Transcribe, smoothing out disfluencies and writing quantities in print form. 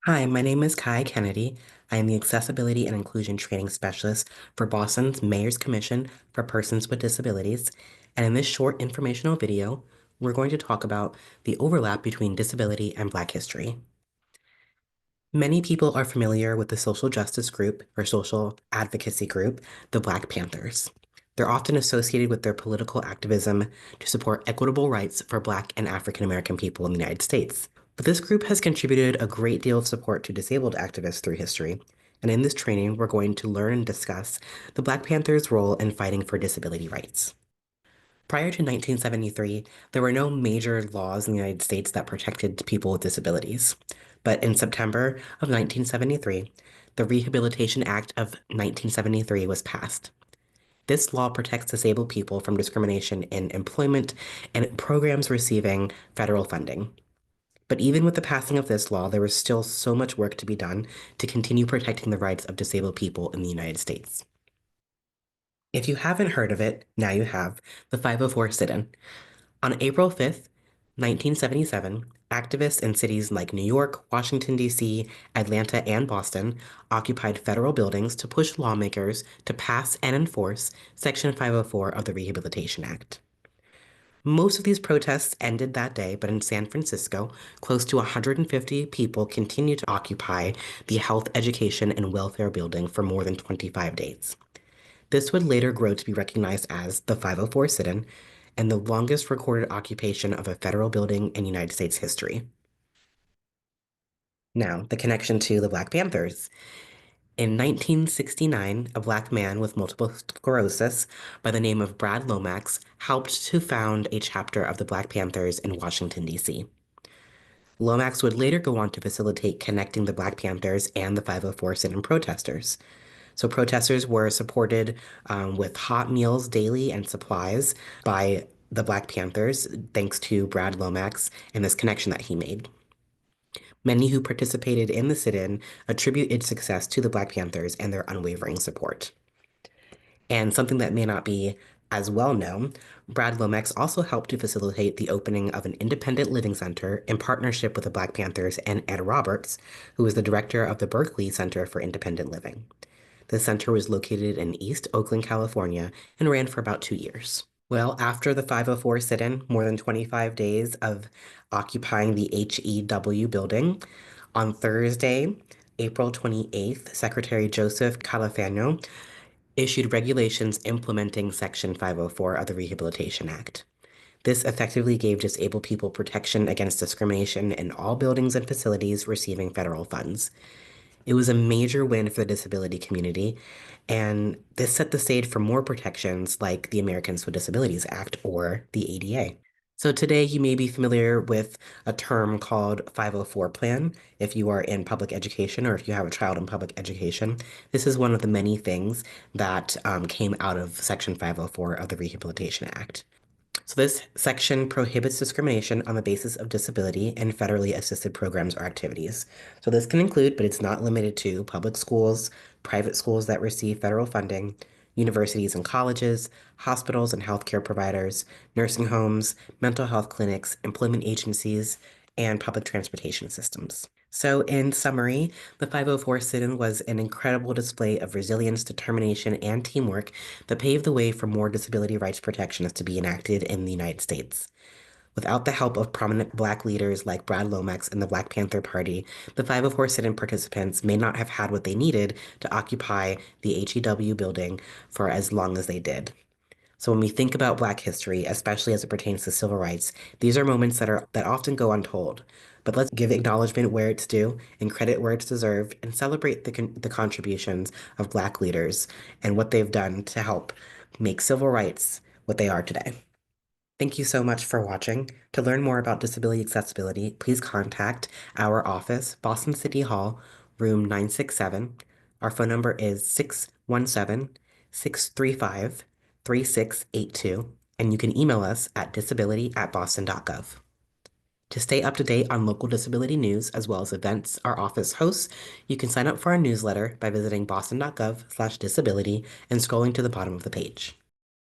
Hi, my name is Kai Kennedy. I am the Accessibility and Inclusion Training Specialist for Boston's Mayor's Commission for Persons with Disabilities. And in this short informational video, we're going to talk about the overlap between disability and Black history. Many people are familiar with the social justice group or social advocacy group, the Black Panthers. They're often associated with their political activism to support equitable rights for Black and African American people in the United States. But this group has contributed a great deal of support to disabled activists through history. And in this training, we're going to learn and discuss the Black Panthers' role in fighting for disability rights. Prior to 1973, there were no major laws in the United States that protected people with disabilities. But in September of 1973, the Rehabilitation Act of 1973 was passed. This law protects disabled people from discrimination in employment and programs receiving federal funding. But even with the passing of this law, there was still so much work to be done to continue protecting the rights of disabled people in the United States. If you haven't heard of it, now you have, the 504 sit-in. On April 5th, 1977, activists in cities like New York, Washington, D.C., Atlanta, and Boston occupied federal buildings to push lawmakers to pass and enforce Section 504 of the Rehabilitation Act. Most of these protests ended that day, but in San Francisco, close to 150 people continued to occupy the Health, Education, and Welfare Building for more than 25 days. This would later grow to be recognized as the 504 sit-in and the longest recorded occupation of a federal building in United States history. Now, the connection to the Black Panthers. In 1969, a Black man with multiple sclerosis by the name of Brad Lomax helped to found a chapter of the Black Panthers in Washington, D.C. Lomax would later go on to facilitate connecting the Black Panthers and the 504 sit-in protesters. So protesters were supported with hot meals daily and supplies by the Black Panthers, thanks to Brad Lomax and this connection that he made. Many who participated in the sit-in attribute its success to the Black Panthers and their unwavering support. And something that may not be as well known, Brad Lomax also helped to facilitate the opening of an independent living center in partnership with the Black Panthers and Ed Roberts, who was the director of the Berkeley Center for Independent Living. The center was located in East Oakland, California, and ran for about 2 years. Well, after the 504 sit-in, more than 25 days of occupying the HEW building, on Thursday, April 28th, Secretary Joseph Califano issued regulations implementing Section 504 of the Rehabilitation Act. This effectively gave disabled people protection against discrimination in all buildings and facilities receiving federal funds. It was a major win for the disability community, and this set the stage for more protections like the Americans with Disabilities Act or the ADA. So today you may be familiar with a term called 504 plan if you are in public education or if you have a child in public education. This is one of the many things that came out of Section 504 of the Rehabilitation Act. So this section prohibits discrimination on the basis of disability in federally assisted programs or activities. So this can include, but it's not limited to, public schools, private schools that receive federal funding, universities and colleges, hospitals and healthcare providers, nursing homes, mental health clinics, employment agencies, and public transportation systems. So in summary, the 504 sit-in was an incredible display of resilience, determination, and teamwork that paved the way for more disability rights protections to be enacted in the United States. Without the help of prominent Black leaders like Brad Lomax and the Black Panther Party, the 504 sit-in participants may not have had what they needed to occupy the HEW building for as long as they did. So when we think about Black history, especially as it pertains to civil rights, these are moments that often go untold. But let's give acknowledgement where it's due and credit where it's deserved and celebrate the contributions of Black leaders and what they've done to help make civil rights what they are today. Thank you so much for watching. To learn more about disability accessibility, please contact our office, Boston City Hall, room 967. Our phone number is 617-635-3682, and you can email us at disability@boston.gov. To stay up to date on local disability news as well as events our office hosts, you can sign up for our newsletter by visiting boston.gov/disability and scrolling to the bottom of the page.